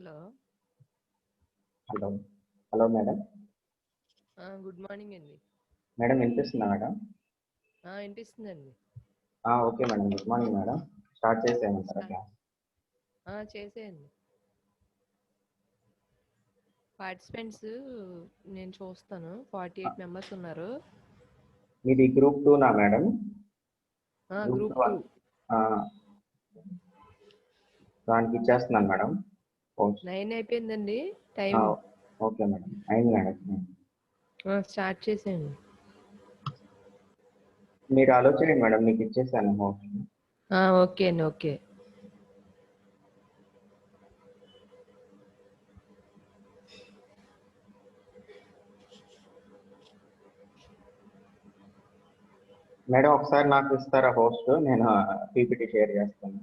Hello. Hello. Hello madam. Good morning అండి. Madam వినిపిస్తుందా madam? వినిపిస్తుందండి. Okay madam, good morning madam. Start చేసేయమంటారా class? చేసేయండి. పార్టిసిపెంట్స్ నేను చూస్తాను, 48 మెంబర్స్ ఉన్నారు. మీది గ్రూప్ 2నా మేడం? గ్రూప్ 2. దానికి ఇచ్చేస్తున్నాను మేడం. 9 అయిపోయిందండి టైం. ఓకే మేడం, అయింది మేడం. స్టార్ట్ చేసేయండి. మీరు ఆలోచించండి మేడం, మీకు ఇచ్చేసాను హోస్ట్. ఓకే అండి, ఓకే. మేడం ఒకసారి నాకు ఇస్తారా హోస్ట్? నేను పీపీటీ షేర్ చేస్తాను.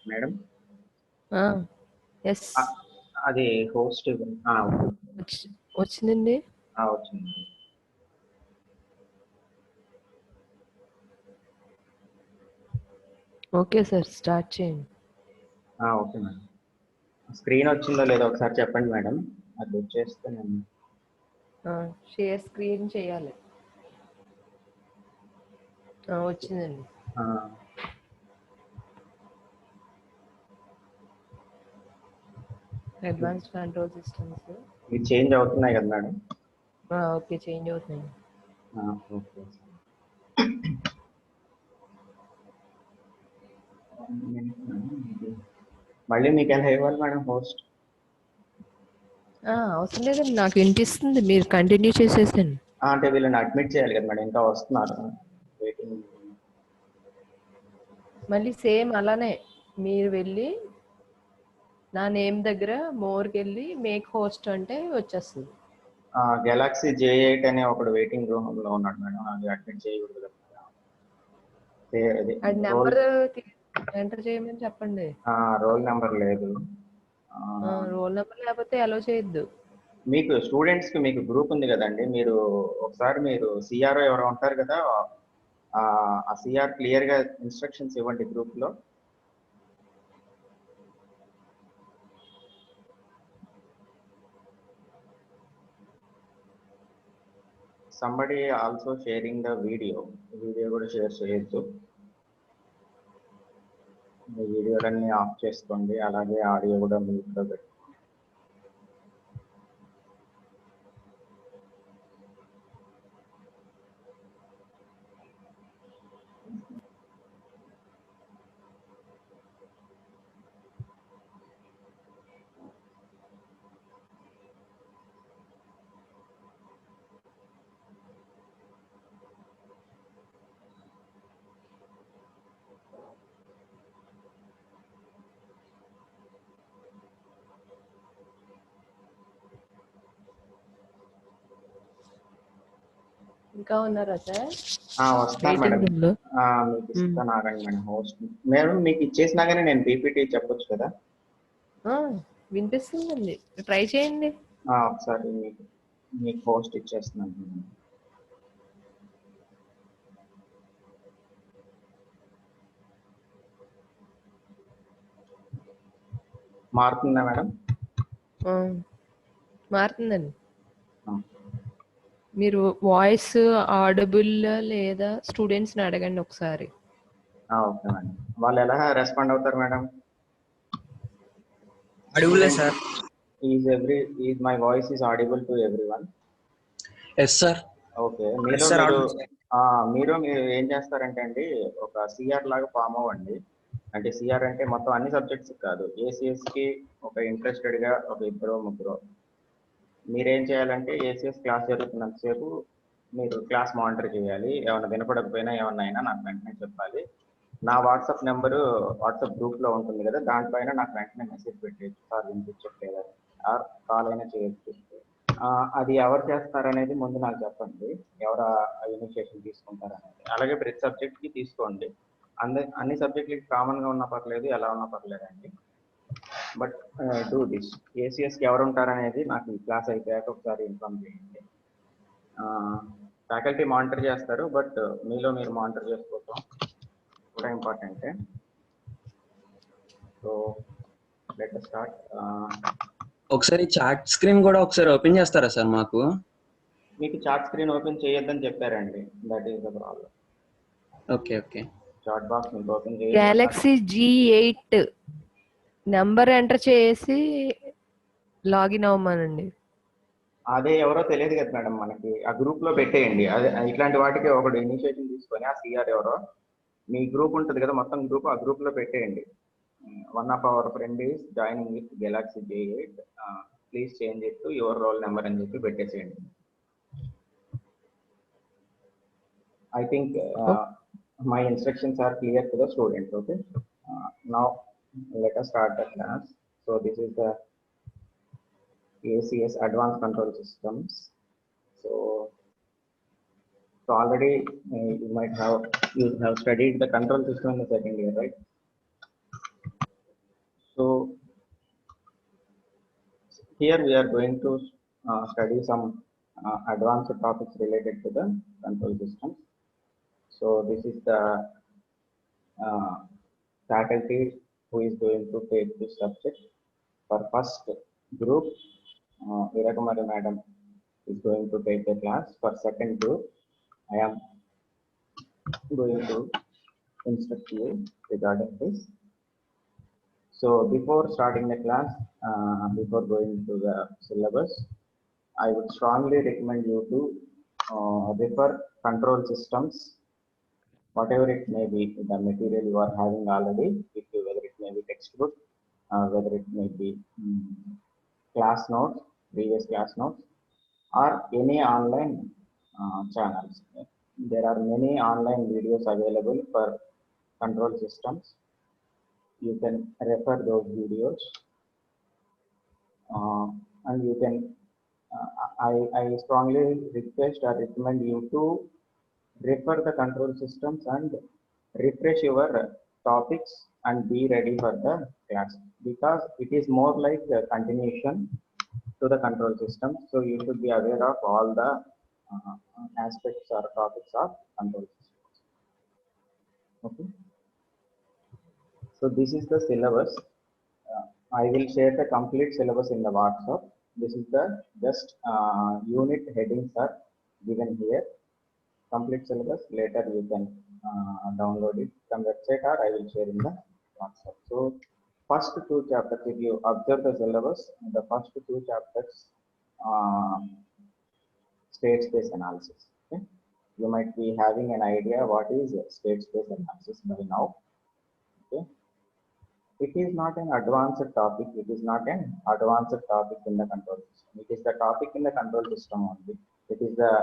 మేడం ఎస్, అది హోస్ట్ వచ్చిందండి. వచ్చింది. ఓకే సార్, స్టార్ట్ చేయండి. Okay madam. స్క్రీన్ వచ్చిందో లేదో ఒకసారి చెప్పండి మేడం. అది వచ్చేస్తే నేను షేర్ స్క్రీన్ చేయాలి. వచ్చిందండి. అడ్వాన్స్డ్ కంట్రోల్ సిస్టమ్స్ ఇవి చేంజ్ అవుతున్నాయి కదా మేడం? ఓకే, చేంజ్ అవుతున్నాయి. ఓకే. మళ్ళీ మీకు ఎలా ఇవ్వాలి మేడం హోస్ట్? అవసరం లేదండి, నాకు వినిపిస్తుంది, మీరు కంటిన్యూ చేసేసండి. అంటే వీళ్ళని అడ్మిట్ చేయాలి కదా మేడం, ఇంకా వస్తున్నారు వెయిటింగ్. మళ్ళీ సేమ్ అలానే మీరు వెళ్ళి నా నేమ్ దగ్గర మోర్కి వెళ్ళి మేక్ హోస్ట్ అంటే వచ్చేస్తుంది. గెలాక్సీ J8 అనే ఒకడు వెయిటింగ్ రూమ్ లో ఉన్నాడు మేడం, అది అడ్మిట్ చేయకూడదు. అది నెంబర్ ఎంటర్ చేయమని చెప్పండి. రోల్ నెంబర్ లేదు. రోల్ నెంబర్ లేకపోతే అలో చేయొద్దు. మీకు స్టూడెంట్స్ కి మీకు గ్రూప్ ఉంది కదండి, మీరు ఒకసారి మీరు సిఆర్ఓ ఎవరో ఉంటారు కదా, ఆ సిఆర్ క్లియర్ గా ఇన్స్ట్రక్షన్స్ ఇవ్వండి గ్రూప్ లో. Somebody also sharing the video కూడా షేర్ చేయొద్దు. వీడియోలన్నీ ఆఫ్ చేసుకోండి, అలాగే ఆడియో కూడా మ్యూట్ లో పెట్టుకోండి. ఇంకా ఉన్నారా సార్? వస్తున్నారు మేడం. మీకు ఇస్తాను ఆగండి మేడం హోస్ట్. మేడం మీకు ఇచ్చేసినా కానీ నేను పీపీటీ చెప్పొచ్చు కదా? వినిపిస్తుందండి, ట్రై చేయండి. ఒకసారి మీకు హోస్ట్ ఇచ్చేస్తున్నాను. మారుతుందా మేడం? మారుతుందండి. మీరు వాయిస్ ఆడబుల్ లేదా స్టూడెంట్స్ని అడగండి ఒకసారి. Okay madam. వాళ్ళు ఎలా రెస్పాండ్ అవుతారు madam? Audible sir. Is my voice is audible to everyone? Yes sir. Okay. మీరు ఏం చేస్తారంటే అండి, ఒక సిఆర్ లాగా ఫామ్ అవ్వండి. అంటే సిఆర్ అంటే మొత్తం అన్ని సబ్జెక్ట్స్ కాదు, ఏసీఎస్ కి ఒక ఇంట్రెస్టెడ్ గా ఒక 2-3. మీరేం చేయాలంటే ఏసీఎస్ క్లాస్ జరుగుతున్నంతసేపు మీరు క్లాస్ మానిటర్ చేయాలి. ఏమైనా వినపడకపోయినా ఏమన్నా అయినా నాకు వెంటనే చెప్పాలి. నా వాట్సాప్ నెంబరు వాట్సాప్ గ్రూప్ లో ఉంటుంది కదా, దానిపైన నాకు వెంటనే మెసేజ్ పెట్టేసి సార్ వినిపించట్లేదు, కాల్ అయినా చేయొచ్చు. అది ఎవరు చేస్తారనేది ముందు నాకు చెప్పండి, ఎవరు ఇనిషియేషన్ తీసుకుంటారనేది. అలాగే ప్రతి సబ్జెక్ట్కి తీసుకోండి, అన్ని సబ్జెక్టులకి కామన్గా ఉన్నా పర్లేదు, ఎలా ఉన్నా పర్లేదండి. But do this. ఏసీఎస్కి ఎవరు ఉంటారనేది నాకు ఈ క్లాస్ అయిపోయాక ఒకసారి ఇన్ఫార్మ్ చేయండి. ఫ్యాకల్టీ మానిటర్ చేస్తారు, బట్ మీలో మీరు మానిటర్ చేసుకోవటం కూడా ఇంపార్టెంటే. So let us start. ఒకసారి చాట్ స్క్రీన్ కూడా ఒకసారి ఓపెన్ చేస్తారా సార్ మాకు? మీకు చాట్ స్క్రీన్ ఓపెన్ చేయొద్దని చెప్పారండి, that is the problem. Okay okay. Chat box మీకు open Galaxy G8 number enter చేసి లాగిన్ అవ్వమనండి. అదే ఎవరో తెలియదు కదా మేడం, మనకి ఆ గ్రూప్ లో పెట్టేయండి. అదే ఇట్లాంటి వాటికి ఒకటి ఇనిషియేటివ్ తీసుకొని ఆ సిఆర్ ఎవరో మీ గ్రూప్ ఉంటుంది కదా, మొత్తం గ్రూప్, ఆ గ్రూప్ లో పెట్టేయండి. One of our friend is joining with Galaxy G8, please change it to your roll number అని చెప్పి పెట్టేసేయండి. I think my instructions are clear to the students. Okay, now let us start the class. So this is the ACS advanced control systems. So already you have studied the control system in the second year, right? So here we are going to study some advanced topics related to the control systems. So this is the faculty who is going to take this subject. For first group, Veerakumari madam is going to take the class. For second group, I am going to instruct you regarding this. So before starting the class, before going to the syllabus, I would strongly recommend you to refer control systems, whatever it may be, the material you are having already with you, whether it may be textbook, whether it may be class notes, previous class notes, or any online channels. There are many online videos available for control systems. You can refer those videos, and you can, I strongly request or recommend you to refer the control systems and refresh your topics and be ready for the class, because it is more like a continuation to the control system. So you should be aware of all the aspects or topics of control systems. Okay. So this is the syllabus. I will share the complete syllabus in the WhatsApp. This is the just unit headings are given here. Complete syllabus later you can download it from website, or I will share in the WhatsApp. So first two chapters, if you observe the syllabus, the first two chapters, state space analysis. Okay? You might be having an idea what is state space analysis by now. Okay? It is not an advanced topic. It is not an advanced topic in the control system. It is the topic in the control system only. It is the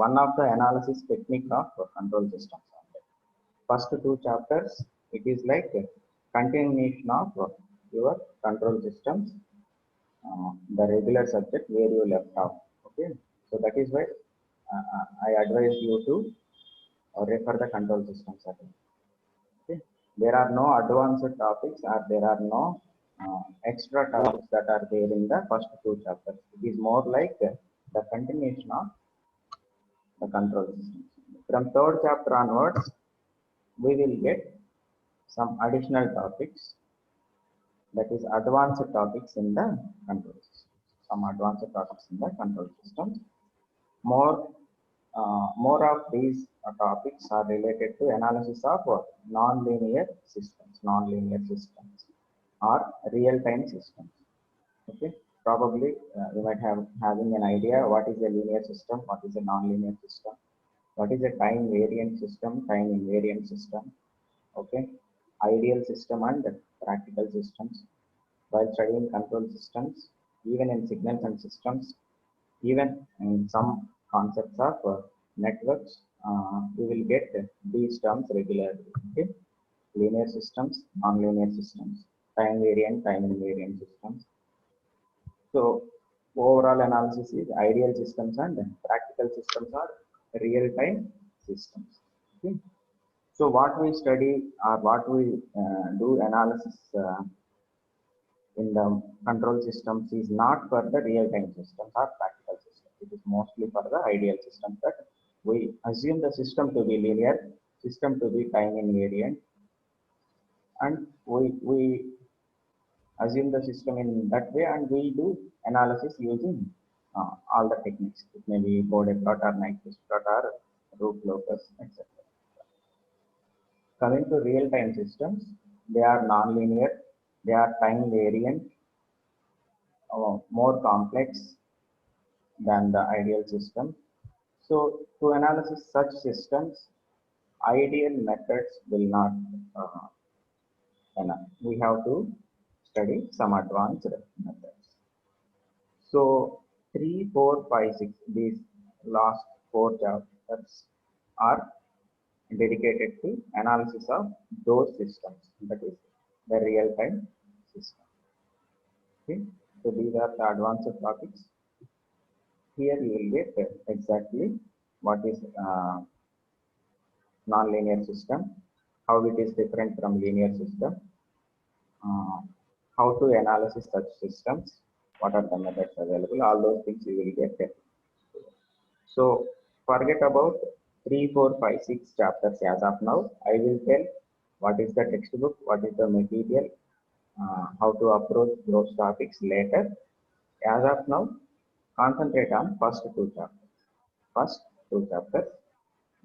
one of the analysis technique of control systems. First two chapters, it is like a continuation of your control systems, the regular subject where you left off. Okay, so that is why I advise you to refer the control systems. Okay, there are no advanced topics, or there are no extra topics that are there in the first two chapters. It is more like the continuation of the control systems. From third chapter onwards, we will get some additional topics, that is advanced topics in the control system. Some advanced topics in the control system. More of these topics are related to analysis of non-linear systems or real-time systems. Okay, probably you might have having an idea what is a linear system, what is a non-linear system, what is a time variant system, time invariant system. Okay, ideal system and practical systems. While studying control systems, even in signals and systems, even in some concepts of networks, we will get these terms regularly. Okay, linear systems, non-linear systems, time variant, time invariant systems. So overall analysis is ideal systems and practical systems are real-time systems. Okay. So what we study or what we do analysis in the control systems is not for the real-time systems or practical systems. It is mostly for the ideal systems that we assume the system to be linear, system to be time invariant, and we assume the system in that way, and we do analysis using all the techniques. It may be Bode plot or Nyquist plot or root locus, etc. Coming to real-time systems, they are non-linear, they are time variant, more complex than the ideal system. So to analyze such systems, ideal methods will not enough. We have to study some advanced methods. So 3, 4, 5, 6, these last 4 chapters are dedicated to analysis of those systems, that is the real-time system. Okay, so these are the advanced topics. Here you will get exactly what is non-linear system, how it is different from linear system, how to analyze such systems, what are the methods available, all those things you will get there. So forget about 3, 4, 5, 6 chapters as of now. I will tell what is the textbook, what is the material, how to approach those topics later. As of now, concentrate on first 2 chapters. First 2 chapters.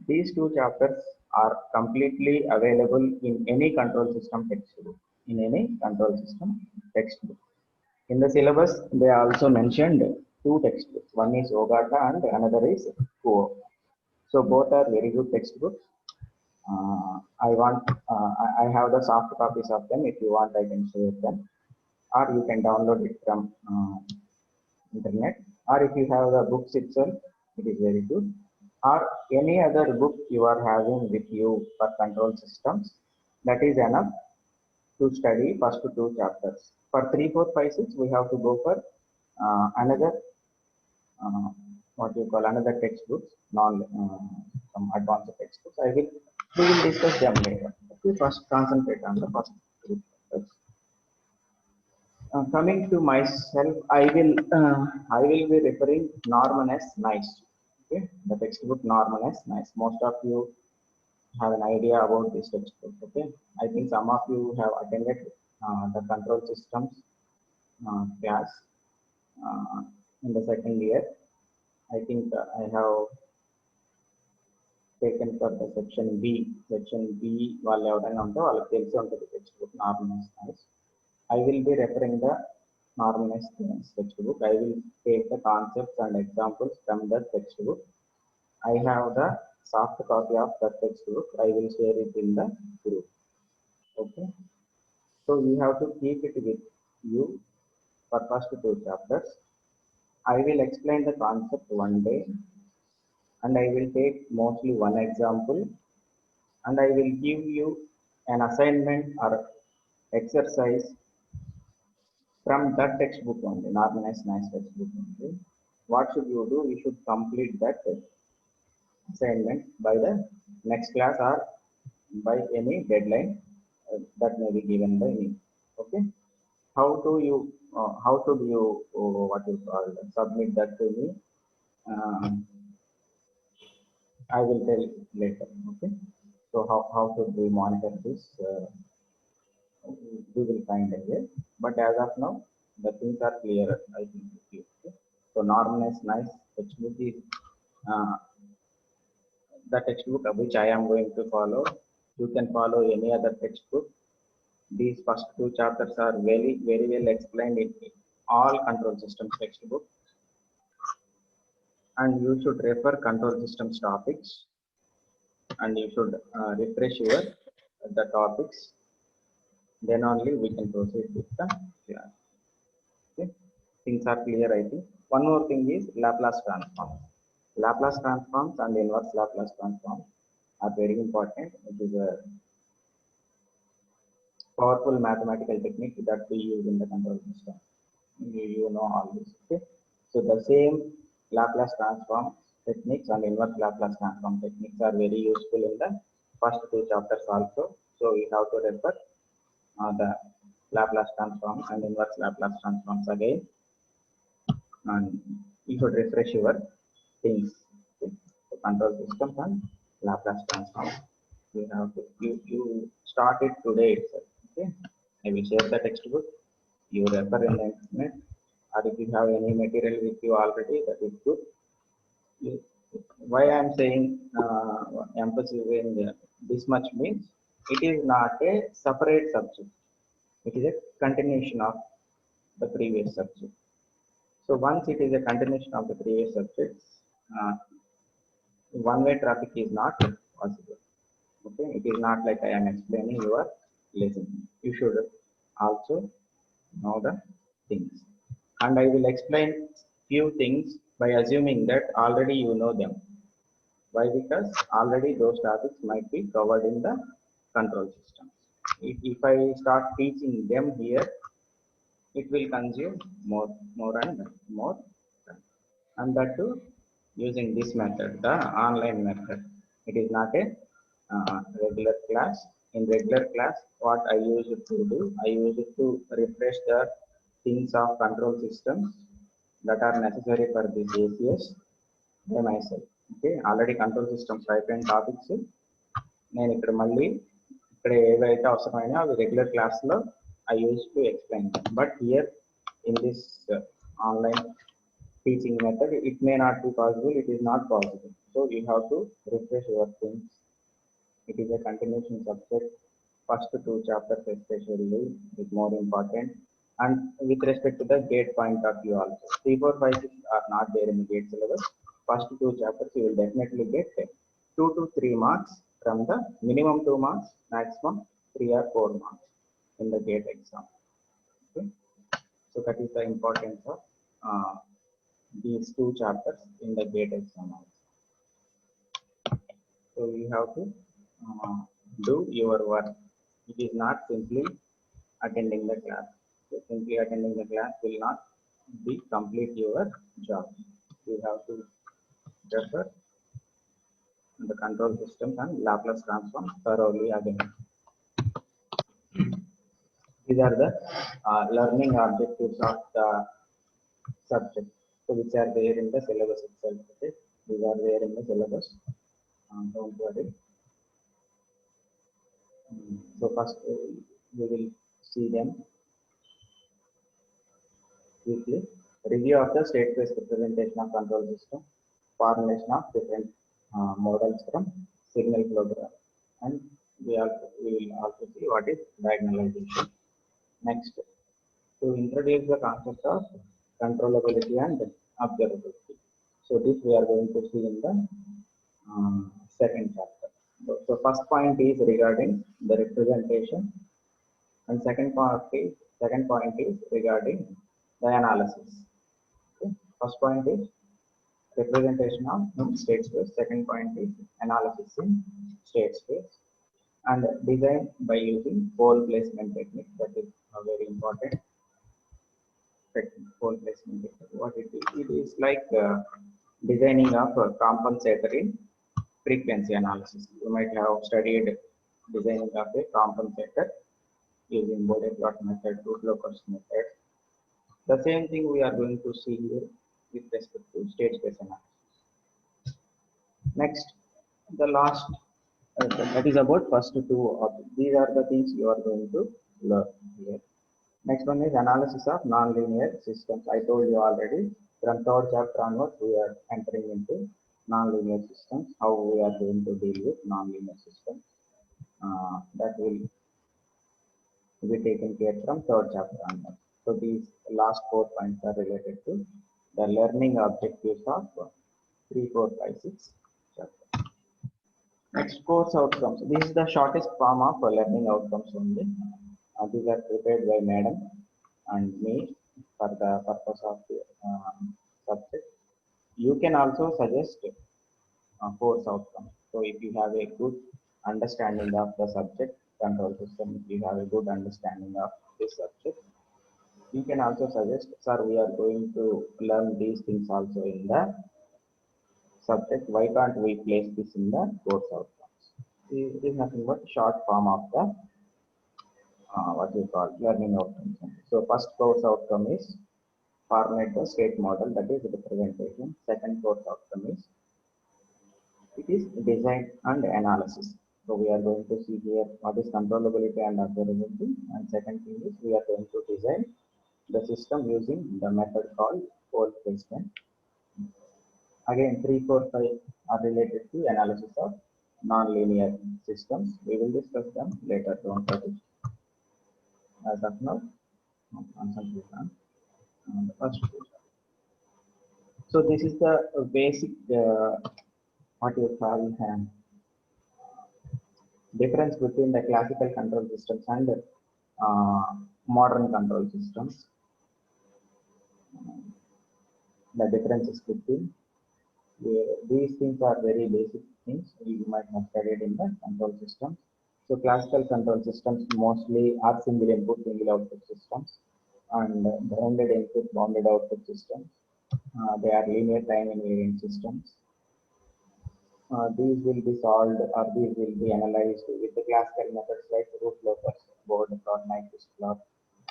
These 2 chapters are completely available in any control system textbook. In any control system textbook. In the syllabus, they also mentioned 2 textbooks. One is Ogata and another is Kuo. So both are very good textbooks. I have the soft copies of them. If you want, I can share them, or you can download it from internet. Or if you have the books itself, it is very good. Or any other book you are having with you for control systems, that is enough to study first 2 chapters. For 3, 4, 5, 6, we have to go for another what you call another textbooks, some advanced textbooks. We will discuss them later. Okay, first concentrate on the first 2 chapters. Coming to myself, I will be referring Norman S. Nice. Okay, the textbook Norman S. Nice. Most of you have an idea about this textbook. Okay, I think some of you have attended the control systems class in the second year. I think I have taken for the section B. Section B, వాళ్ళు ఎవరైనా ఉంటే వాళ్ళకి తెలిసి ఉంటుంది textbook Norman S. Nice. I will be referring the Norman S. Nice textbook. I will take the concepts and examples from the textbook. I have the soft copy of the textbook. I will share it in the group. Okay. So you have to keep it with you for first 2 chapters. I will explain the concept one day, and I will take mostly one example, and I will give you an assignment or exercise from that textbook only, Norman S. Nice textbook only. What should you do? You should complete that assignment by the next class or by any deadline that may be given by me. Okay. How should you what you call submit that to me? I will tell later. Okay. So how should we monitor this? We will find a way. But as of now, the things are clear. I think. Okay. So Norman S. Nice textbook is the textbook which I am going to follow. You can follow any other textbook. These first 2 chapters are very well explained in all control systems textbook, and you should refer control systems topics, and you should refresh your the topics. Then only we can proceed with the class. Okay, things are clear. I think one more thing is Laplace transforms. Laplace transforms and inverse Laplace transforms are very important. It is a powerful mathematical technique that we use in the control system. You know all this. Okay. So the same Laplace transform techniques and inverse Laplace transform techniques are very useful in the first two chapters also. So you have to refer the Laplace transforms and inverse Laplace transforms again, and you should refresh your things. Okay? So control systems and Laplace transform. You have to you start it today itself. Okay, I will share the textbook. You refer in the internet, or if you have any material with you already, that is good. Why I am saying emphasizing this much means it is not a separate subject. It is a continuation of the previous subject. So once it is a continuation of the previous subjects, one-way traffic is not possible. Okay, it is not like I am explaining, you are listening. You should also know the things, and I will explain few things by assuming that already you know them. Why? Because already those topics might be covered in the control systems. If I start teaching them here, it will consume more and more time. And that too using this method, the online method. It is not a regular class. In regular class, what I used to do, I used to refresh the things of control systems that are necessary for this ACS by myself. Okay, already control systems అయిపోయిన topics నేను ఇక్కడ మళ్ళీ ఇక్కడ ఏవైతే అవసరమైనా అవి regular క్లాస్లో I used to explain them. But here in this online teaching method, it may not be possible, it is not possible. So you have to refresh your things. It is a continuation subject. First two chapters especially is more important. And with respect to the gate point of view also, 3, 4, 5, 6 are not there in the gate syllabus. First two chapters you will definitely get 2 to 3 marks from the minimum 2 marks, maximum 3 or 4 marks in the gate exam. Okay, so that is the importance of these two chapters in the gate exam also. So you have to do your work. It is not simply attending the class. So simply attending the class will not be complete your job. You have to refer the control systems and Laplace transform thoroughly again. These are the learning objectives of the subject, so which are there in the syllabus itself. Okay, these are there in the syllabus. Don't worry. So first we will see them quickly. Review of the state space representation of control system, formulation of different models from signal flow graph, and we will also see what is diagonalization. Next, to introduce the concept of controllability and observability. So this we are going to see in the second chapter. So first point is regarding the representation, and second point is regarding the analysis. Okay. First point is representation of state space. Second point is analysis in state space, and design by using pole placement technique. That is very important. Pole placement technique. What it is? It is like designing of a compensatory frequency analysis. You might have studied designing of a compensator using Bode plot method, Root-Locust method. The same thing we are going to see here with respect to state space analysis. Next, the last, that is about first two objects. These are the things you are going to learn here. Next one is analysis of nonlinear systems. I told you already, from third chapter onwards, we are entering into nonlinear systems, how we are going to deal with nonlinear systems. That will be taken care from third chapter onwards. So these last 4 points are related to the learning objectives of 3, 4, 5, 6 chapter. Next, course outcomes. This is the shortest form of learning outcomes only. These are prepared by madam and me for the purpose of the subject. You can also suggest course outcomes. So if you have a good understanding of the subject control system, if you have a good understanding of this subject, You can also suggest, sir, we are going to learn these things also in the subject. Why can't we place this in the course outcomes? It is nothing but short form of the what we call learning outcomes. So first course outcome is formulate the state model, that is representation. Second course outcome is it is design and analysis. So we are going to see here what is controllability and observability. And second thing is we are going to design the system using the method called goal placement. Again, 3, 4, 5 are related to analysis of non-linear systems. We will discuss them later. Don't worry. As of now, concentrate on the first page. So this is the basic what you call difference between the classical control systems and modern control systems. The differences between these things are very basic things you might have studied in the control systems. So classical control systems mostly are single input, single output systems, and bounded input, bounded output systems. They are linear time invariant systems. These will be solved or these will be analyzed with the classical methods like root locus, board plot, Nyquist plot.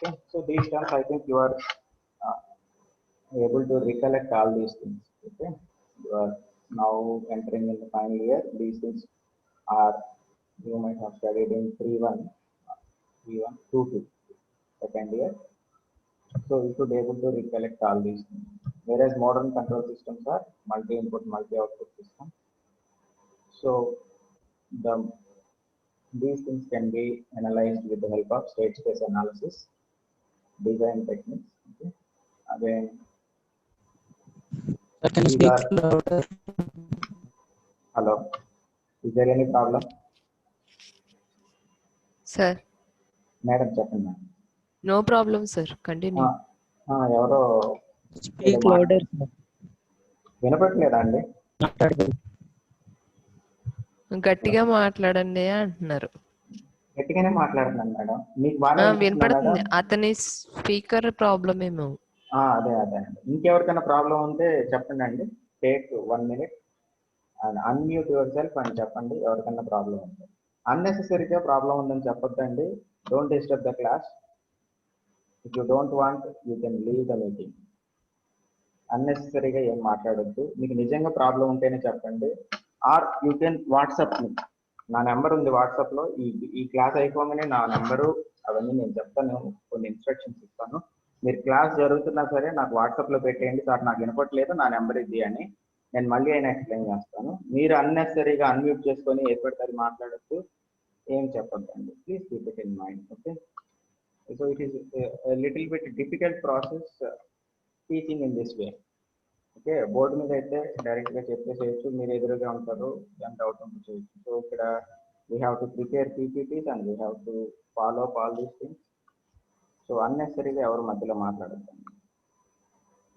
Okay, so these terms I think you are able to recollect all these things. Okay, you are now entering in the final year. These things are you might have studied in 3-1, 3-1, 2-2, second year. So you should be able to recollect all these things. Whereas modern control systems are multi-input, multi-output systems. So these things can be analyzed with the help of state space analysis, design techniques. Okay. Again, Sir, can you these speak are, louder? hello, is there any problem? Sir, Madam, చెప్పండి. no problem, sir. Continue. ఎవరో Speak louder, sir. వినపట్లేదా అండి? మాట్లాడగలరు. గట్టిగా మాట్లాడండి అంటున్నారు. గట్టిగానే మాట్లాడుతున్నాను madam. మీకు బాగా వినపడుతుంది. అతని స్పీకర్ ప్రాబ్లం ఏమో. అదే అండి. ఇంకెవరికైనా ప్రాబ్లం ఉంటే చెప్పండి అండి. Take 1 minute and unmute yourself అని చెప్పండి ఎవరికైనా ప్రాబ్లం ఉంటే. అన్నెసెసరీగా ప్రాబ్లం ఉందని చెప్పొద్దండి. Don't disturb the class. If you don't want you can leave the meeting. అన్నెసెసరీగా ఏం మాట్లాడొద్దు. మీకు నిజంగా ప్రాబ్లం ఉంటేనే చెప్పండి. Or you can WhatsApp me. నా నెంబర్ ఉంది వాట్సాప్లో. ఈ క్లాస్ అయిపోగానే నా నెంబరు అవన్నీ నేను చెప్తాను, కొన్ని ఇన్స్ట్రక్షన్స్ ఇస్తాను. మీరు క్లాస్ జరుగుతున్నా సరే నాకు వాట్సాప్లో పెట్టేయండి, సార్ నాకు వినపట్లేదు నా నెంబర్ ఇది అని. నేను మళ్ళీ అయినా ఎక్స్ప్లెయిన్ చేస్తాను. మీరు అన్నెసరీగా అన్మ్యూట్ చేసుకొని ఏర్పడితే మాట్లాడద్దు, ఏం చెప్పొద్దండి. Please keep it in mind. Okay, so it is little bit difficult process teaching in this way. Okay, board మీద అయితే డైరెక్ట్గా చెప్పేసేయచ్చు, మీరు ఎదురుగా ఉంటారు, ఎంత డౌట్ ఉంటే చేయొచ్చు. సో ఇక్కడ we have to prepare PPTs and we have to follow up all these things. So అన్నెసరీగా ఎవరు మధ్యలో మాట్లాడద్దండి.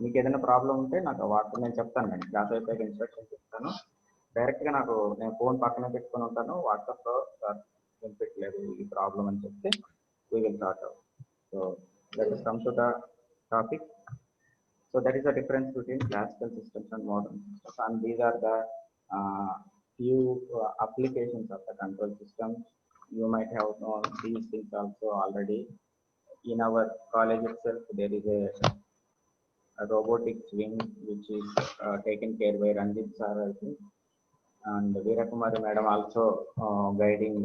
మీకు ఏదైనా ప్రాబ్లం ఉంటే నాకు వాట్సాప్ నేను చెప్తాను అండి, క్లాస్ అయిపోయాక ఇన్స్ట్రక్షన్స్ ఇస్తాను. డైరెక్ట్గా నేను ఫోన్ పక్కన పెట్టుకొని ఉంటాను, వాట్సాప్లో సార్ వినిపించలేదు ఈ ప్రాబ్లం అని చెప్తే we will sort out. So let us come to the topic. So that is the difference between classical systems and modern systems, and these are the few applications of the control systems. You might have known these things also already. In our college itself, there is a robotics wing which is taken care by Ranjit sir, I think, and Veerakumari madam also guiding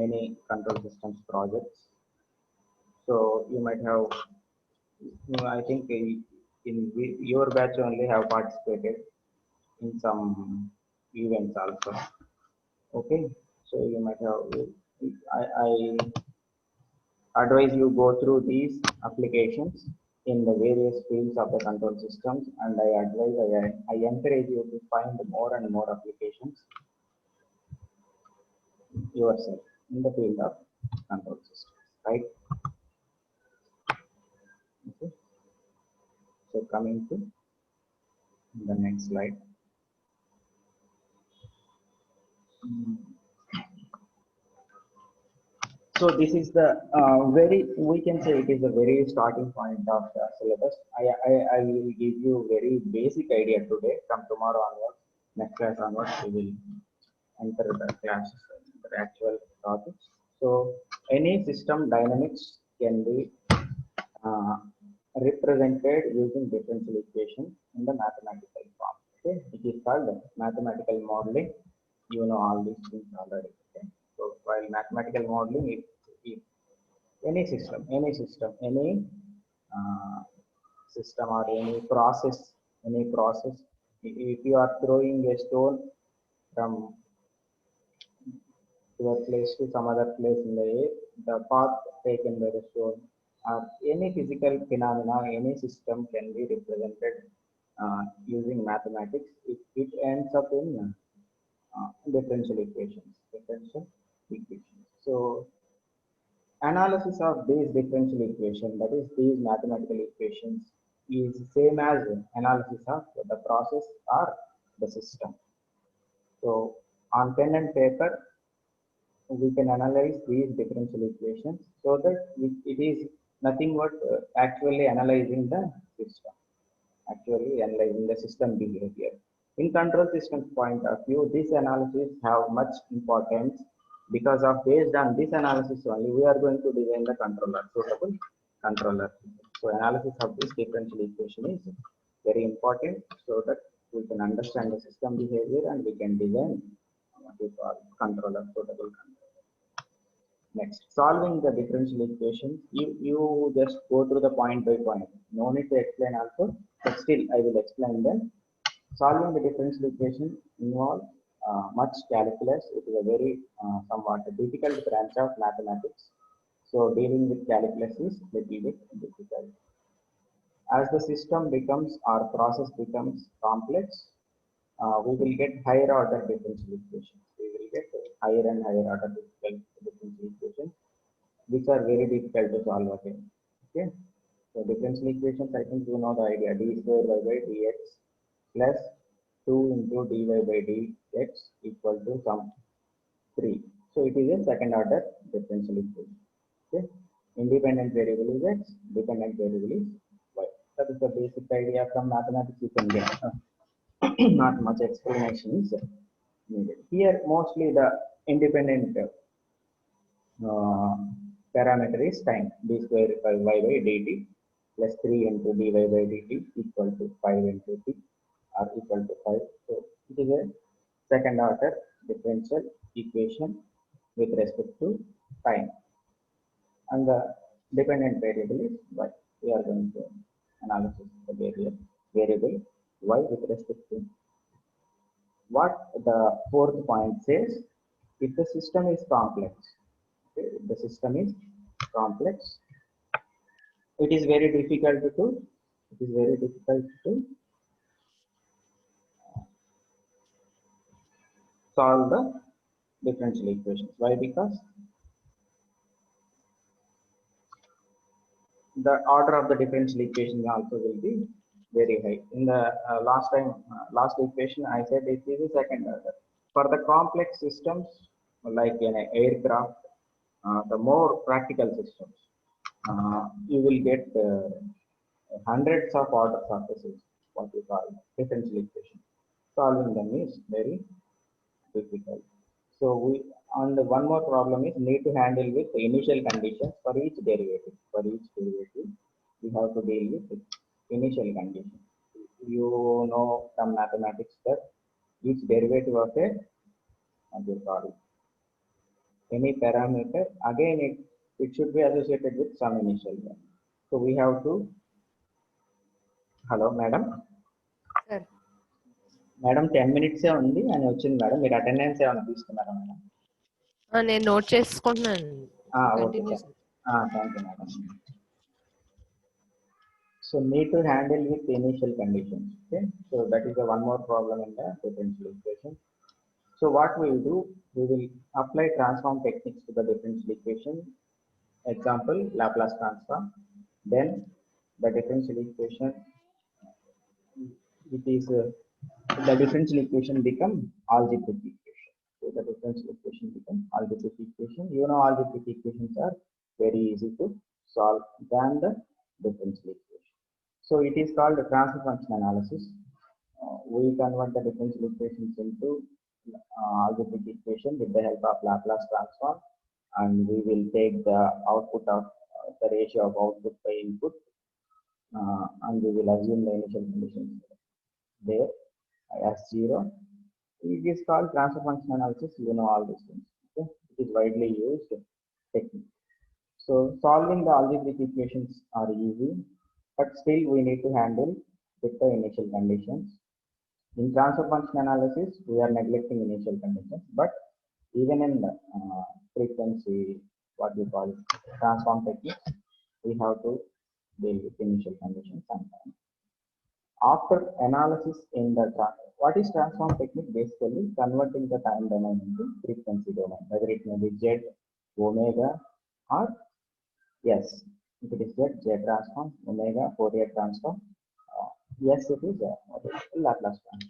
many control systems projects. So you might have, I think in your batch only have participated in some events also. Okay, so you might have, I advise you go through these applications in the various fields of the control systems, and I encourage you to find more and more applications yourself in the field of control systems, right? Okay, so coming to the next slide. So this is the we can say it is a very starting point of the syllabus. I will give you very basic idea today. From tomorrow onwards, next class onwards, we will enter the classes, the actual topics. So any system dynamics can be uh, represented using differential equation in the mathematical form. Okay, it is called mathematical modeling. You know all these things already. Okay, so while mathematical modeling, if any system, uh, system or any process, if you are throwing a stone from to a place to some other place in the air, the path taken by the stone, or any physical phenomena, any system can be represented using mathematics. It ends up in differential equations. Differential equations. So analysis of these differential equation, that is these mathematical equations, is same as analysis of the process or the system. So on pen and paper, we can analyze these differential equations so that it is nothing but actually analyzing the system, actually analyzing the system behavior. In control systems point of view, this analysis have much importance because of based on this analysis only we are going to design the controller, suitable controller. So analysis of this differential equation is very important so that we can understand the system behavior and we can design what we call controller, suitable controller. Next, solving the differential equations. You just go through the point by point. No need to explain also, but still I will explain them. Solving the differential equation involves much calculus. It is a very somewhat difficult branch of mathematics. So dealing with calculus is little bit difficult. As the system becomes or process becomes complex, we will get higher order differential equations. We will get higher and higher order differential equations, which are very difficult to solve again. Okay, so differential equations, I think you know the idea: d square y by dx plus 2 into dy by dx equal to some 3. So it is a second order differential equation. Okay, independent variable is x, dependent variable is y. That is the basic idea from mathematics you can get. Not much explanation is needed. Here mostly the independent parameter is time. D square by y by dt plus 3 into dy by dt equal to 5 into t or equal to 5. So it is a second order differential equation with respect to time. And the dependent variable is y. We are going to analysis the variable y with respect to what the fourth point says. If the system is complex, okay, if the system is complex, it is very difficult to solve the differential equations. Why? Because the order of the differential equation also will be very high. In the last equation, I said it is a second order. For the complex systems like in an aircraft, the more practical systems, you will get hundreds of order surfaces, what we call differential equation. Solving them is very difficult. So we on the one more problem is need to handle with the initial conditions for each derivative. For each derivative, we have to deal with initial conditions. You know from mathematics that each derivative of a what we call any parameter, again it should be associated with some initial value. So we have to. Hello, madam. Sir. Madam 10 minutes ఉంది అని వచ్చింది madam. మీరు attendance ఏమైనా తీసుకున్నారా madam? నేను note చేసుకుంటున్నాను. Okay, thank you madam. So need to handle with initial conditions. Okay, so that is the one more problem in the differential equation. So what we will do, we will apply transform techniques to the differential equation. Example, Laplace transform. Then the differential equation, it is the differential equation become algebraic equation. So the differential equation becomes algebraic equation. You know algebraic equations are very easy to solve than the differential equation. So it is called the transfer function analysis. We convert the differential equations into algebraic equation with the help of Laplace transform, and we will take the output of the ratio of output by input, and we will assume the initial conditions there as 0. It is called transfer function analysis. You know all these things. Okay? It is widely used technique. So solving the algebraic equations are easy, but still we need to handle with the initial conditions. In transfer function analysis, we are neglecting initial conditions, but even in the frequency, what we call transform techniques, we have to deal with initial conditions sometimes. After analysis in the what is transform technique? Basically, converting the time domain into frequency domain, whether it may be Z, omega, or S. If it is Z transform, omega, Fourier transform. Yes, it is Laplace transform.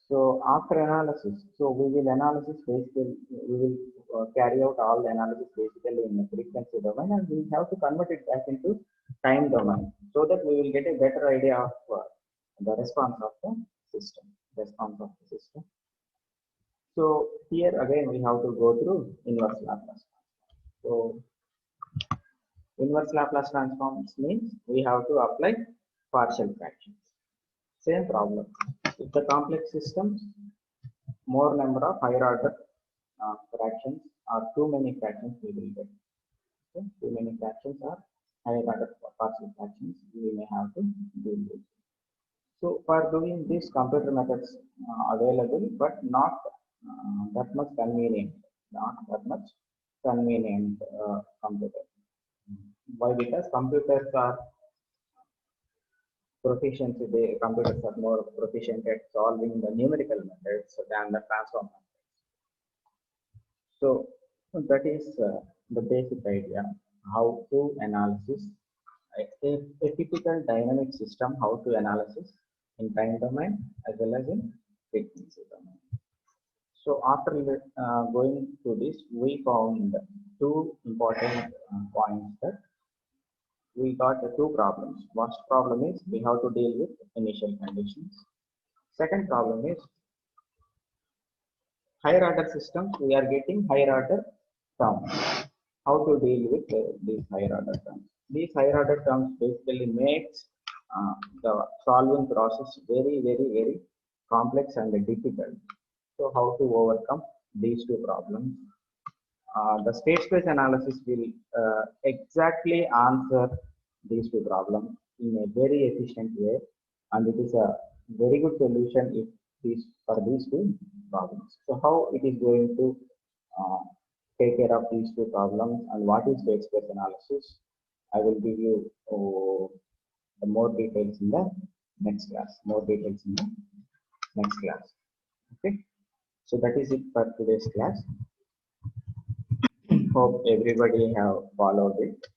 So after analysis, so we will analysis basically, we will carry out all the analysis basically in the frequency domain, and we have to convert it back into time domain so that we will get a better idea of the response of the system, So here again we have to go through inverse Laplace. So inverse Laplace transforms means we have to apply partial fractions. Same problem. If the complex systems, more number of higher order fractions or too many fractions we will get. Okay? Too many fractions or higher order partial fractions we may have to deal with. So for doing these computer methods available, but not that much convenient. Computer. Why? Because computers are proficiency, the computers are more proficient at solving the numerical methods than the transform methods. So that is the basic idea how to analysis a typical dynamic system, how to analysis in time domain as well as in frequency domain. So after going through this, we found two important points that we got two problems. First problem is we have to deal with initial conditions. Second problem is higher order systems, we are getting higher order terms. How to deal with these higher order terms? These higher order terms basically makes the solving process very complex and difficult. So how to overcome these two problems? The state space analysis will exactly answer these two problems in a very efficient way, and it is a very good solution if for these two problems. So how it is going to take care of these two problems and what is state space analysis? I will give you the more details in the next class. Okay. So that is it for today's class. Hope everybody have followed it.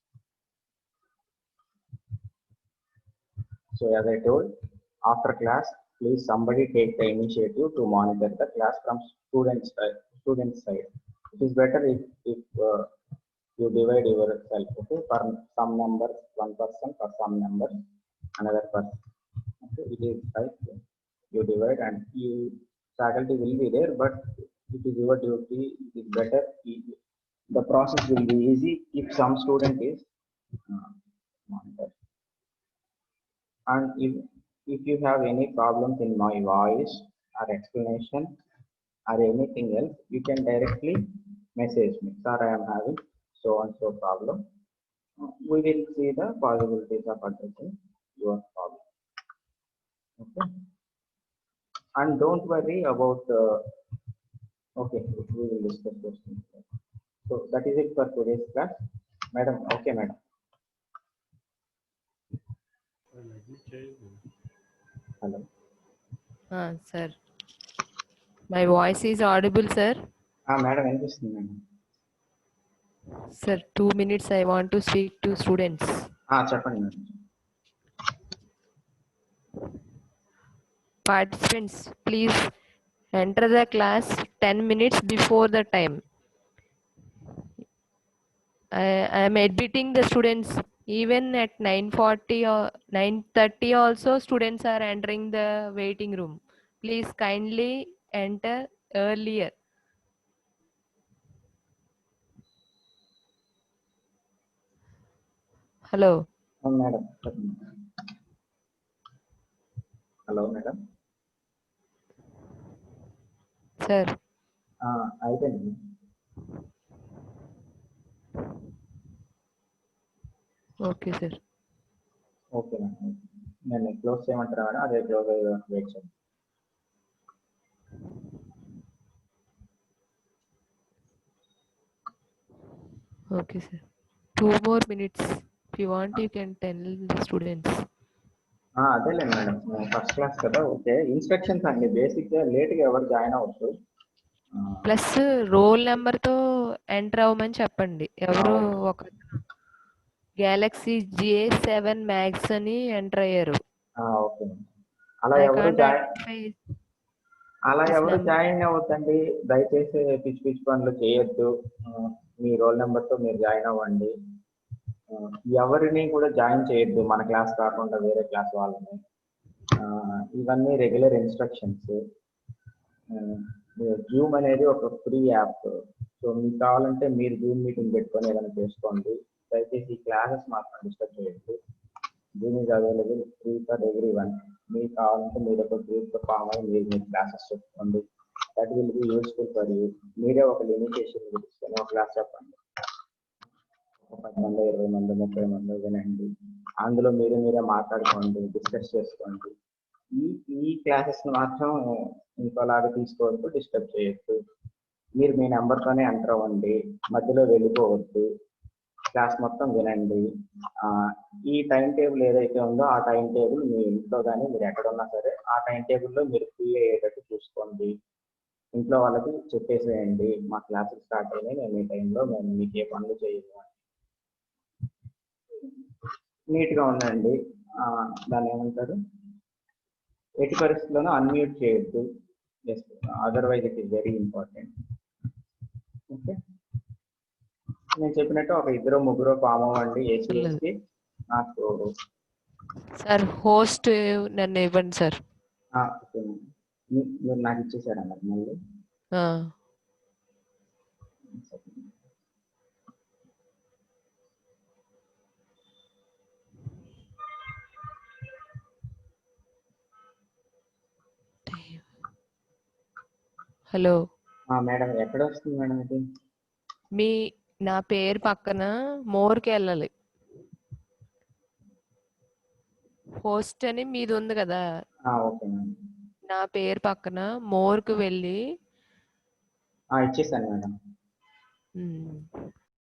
So as I told, after class, please somebody take the initiative to monitor the class from student side. It is better if you divide yourself. Okay, for some numbers, one person; for some numbers, another person. Okay, it is like you divide, and faculty will be there, but it is your duty. It is better. The process will be easy if some student is monitored. And if you have any problems in my voice or explanation or anything else, you can directly message me. Sir, I am having so and so problem. We will see the possibilities of addressing your problem. Okay. And don't worry about okay, we will discuss those things. So that is it for today's class. Madam, okay, madam. Hello. Sir. My voice is audible, sir. Madam, madam. Sir, 2 minutes I want to speak to students. Chapandi, madam. Participants, please enter the class 10 minutes before the time. I am admitting the students even at 9:40 or 9:30 also students are entering the waiting room. Please kindly enter earlier. Hello. Madam hello madam Sir. అయిపోయింది. Okay, sir. Okay madam నేను close చేయమంటారా madam? అదే close wait చేయండి. Okay, sir. 2 more minutes. If you want, you can tell the students. అదేలేండి madam, first class కదా. Okay, instructions అండి basic గా late గా ఎవరు జాయిన్ అవ్వద్దు. ప్లస్ రోల్ నెంబర్ తో ఎంటర్ అవ్వమని చెప్పండి. ఎవరు ఒక గెలాక్సీ J7 మ్యాక్స్ అని ఎంటర్ అయ్యారు. ఓకే, అలా ఎవరు జాయిన్ అవ్వద్దండి. దయచేసి పిచ్చి పిచ్చి పనులు చేయొద్దు. మీ రోల్ నెంబర్ తో మీరు జాయిన్ అవ్వండి. ఎవరిని కూడా జాయిన్ చేయొద్దు మన క్లాస్ కాకుండా వేరే క్లాస్ వాళ్ళని. ఇవన్నీ రెగ్యులర్ ఇన్స్ట్రక్షన్స్. జూమ్ అనేది ఒక ఫ్రీ యాప్. సో మీకు కావాలంటే మీరు జూమ్ మీటింగ్ పెట్టుకొని ఏదైనా చేసుకోండి. దయచేసి ఈ క్లాసెస్ మాత్రం డిస్టర్బ్ చేయొద్దు. Zoom is available free for every one. మీకు కావాలంటే మీరు ఒక గ్రూప్తో ఫామ్ అయ్యి మీరు మీ క్లాసెస్ చెప్పుకోండి. That will be useful for you. మీరే ఒక లిమిటేషన్ తీసుకొని ఒక క్లాస్ చెప్పండి. 10 మంది 20 మంది 30 మంది వినండి. అందులో మీరే మాట్లాడుకోండి, డిస్కస్ చేసుకోండి. ఈ క్లాసెస్ మాత్రం ఇంకోలాగా తీసుకోవద్దు, డిస్టర్బ్ చేయొద్దు. మీరు మీ నెంబర్తోనే ఎంటర్ అవ్వండి, మధ్యలో వెళ్ళిపోవద్దు. క్లాస్ మొత్తం వినండి. ఈ టైం టేబుల్ ఏదైతే ఉందో ఆ టైం టేబుల్ మీ ఇంట్లో కానీ మీరు ఎక్కడున్నా సరే ఆ టైం టేబుల్లో మీరు ఫ్రీ అయ్యేటట్టు చూసుకోండి. ఇంట్లో వాళ్ళకి చెప్పేసేయండి, మా క్లాసెస్ స్టార్ట్ అయినాయి, మేము ఈ టైంలో మేము మీకు ఏ పనులు చేయము. నీట్గా ఉండండి. దాన్ని ఏమంటారు, ఎట్టి పరిస్థితుల్లోనూ అన్మ్యూట్ చేయొద్దు. Otherwise it is very important. Okay, నేను చెప్పినట్టు ఒక 2-3 ఫామ్ అవ్వండి. ఏసీఎస్కి నాకు సార్ హోస్ట్ నన్ను ఇవ్వండి సార్. మీరు నాకు ఇచ్చేసారా మరి మళ్ళీ? హలో మేడం, ఎక్కడ వస్తుంది మేడం ఇది? నా పేరు పక్కన మోర్కి వెళ్ళాలి. హోస్ట్ అని మీది ఉంది కదా, ఓకే మేడం. నా పేరు పక్కన మోర్కి వెళ్ళి ఇచ్చేసాను మేడం.